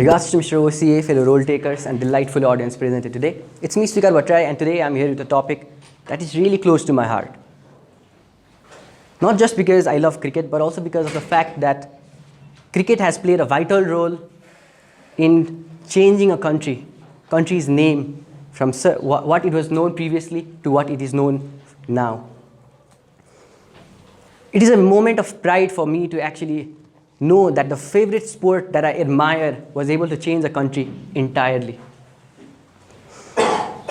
Regards to Mr. OCA, fellow role takers, and delightful audience presented today. It's me, Swikar Bhattarai, and today I'm here with a topic that is really close to my heart. Not just because I love cricket, but also because of the fact that cricket has played a vital role in changing a country's name from what it was known previously to what it is known now. It is a moment of pride for me to actually know that the favorite sport that I admire was able to change a country entirely.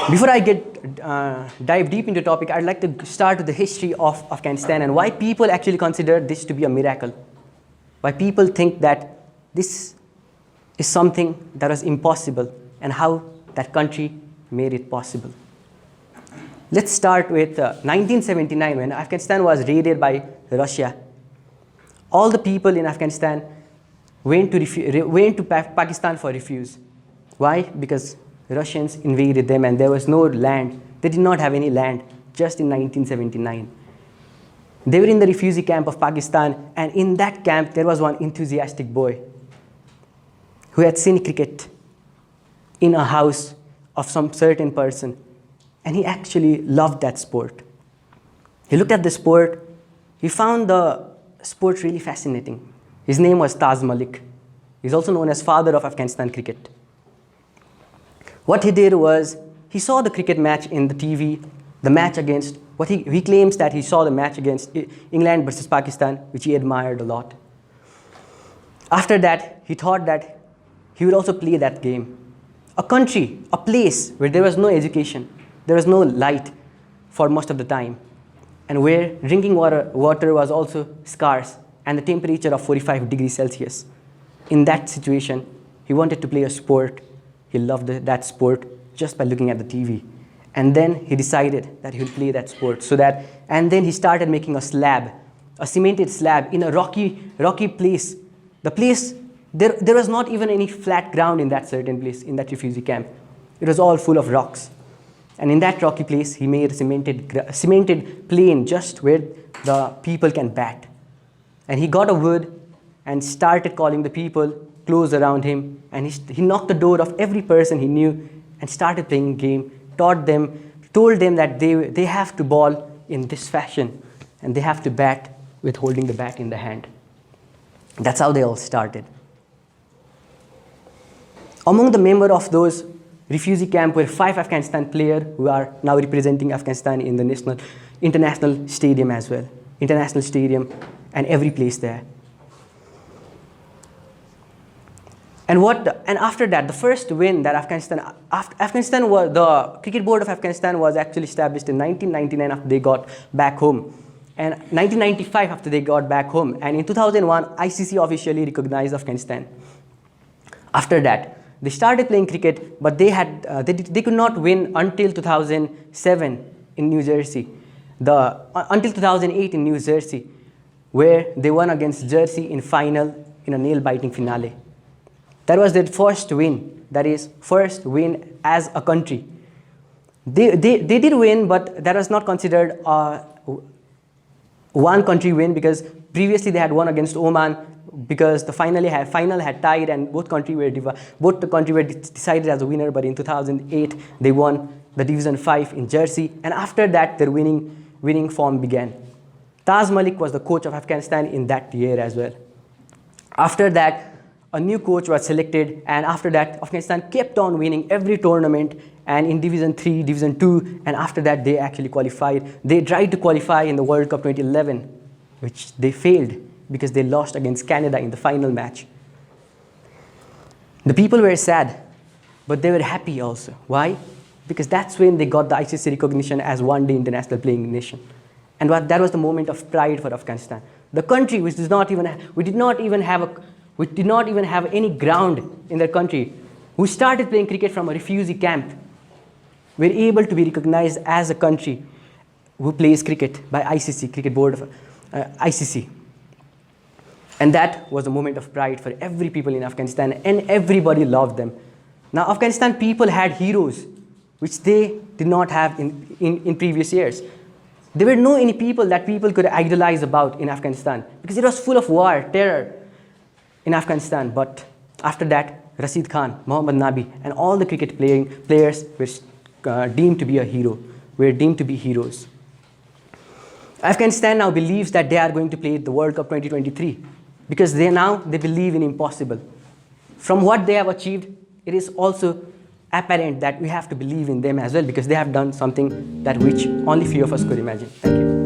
Before I dive deep into the topic, I'd like to start with the history of Afghanistan and why people actually consider this to be a miracle. Why people think that this is something that was impossible and how that country made it possible. Let's start with 1979 when Afghanistan was raided by Russia. All the people in Afghanistan went to Pakistan for refuge. Why? Because the Russians invaded them and there was no land. They did not have any land just in 1979. They were in the refugee camp of Pakistan, and in that camp there was one enthusiastic boy who had seen cricket in a house of some certain person, and he actually loved that sport. He looked at the sport, he found the sport really fascinating. His name was Taj Malik. He's also known as father of Afghanistan cricket. What he did was, he saw the cricket match in the TV, the match against, he claims that he saw the match against England versus Pakistan, which he admired a lot. After that, he thought that he would also play that game. A country, a place where there was no education, there was no light for most of the time, and where drinking water was also scarce, and the temperature of 45 degrees Celsius. In that situation, he wanted to play a sport. He loved that sport just by looking at the TV. And then he decided that he would play that sport. And then he started making a slab, a cemented slab in a rocky place. The place, there was not even any flat ground in that certain place, in that refugee camp. It was all full of rocks. And in that rocky place, he made a cemented plane just where the people can bat. And he got a wood and started calling the people close around him. And he knocked the door of every person he knew and started playing a game, told them that they have to ball in this fashion and they have to bat with holding the bat in the hand. That's how they all started. Among the members of those refugee camp were 5 Afghanistan players who are now representing Afghanistan in the international stadium as well. International stadium and every place there. And after that, the first win that the Cricket Board of Afghanistan was actually established in 1999 after they got back home. And 1995 after they got back home. And in 2001, ICC officially recognized Afghanistan. After that, they started playing cricket, but they could not win until 2007 in New Jersey. Until 2008 in New Jersey, where they won against Jersey in final in a nail-biting finale. That was their first win. That is, first win as a country. They did win, but that was not considered a one country win because previously they had won against Oman because the final had tied and both the country were decided as a winner. But in 2008 they won the Division 5 in Jersey, and after that their winning form began. Taj Malik was the coach of Afghanistan in that year as well. After that, a new coach was selected, and after that, Afghanistan kept on winning every tournament, and in Division 3, Division 2, and after that, they actually qualified. They tried to qualify in the World Cup 2011, which they failed because they lost against Canada in the final match. The people were sad, but they were happy also. Why? Because that's when they got the ICC recognition as one-day international playing nation. And that was the moment of pride for Afghanistan. The country, which did not even have any ground in their country, who started playing cricket from a refugee camp, were able to be recognized as a country who plays cricket by ICC, Cricket Board of ICC. And that was a moment of pride for every people in Afghanistan, and everybody loved them. Now, Afghanistan people had heroes, which they did not have in previous years. There were no any people that people could idolize about in Afghanistan because it was full of war, terror in Afghanistan. But after that, Rashid Khan, Mohammad Nabi, and all the cricket players were deemed to be a hero, were deemed to be heroes. Afghanistan now believes that they are going to play the World Cup 2023 because they believe in impossible. From what they have achieved, it is also apparent that we have to believe in them as well because they have done something that which only few of us could imagine. Thank you.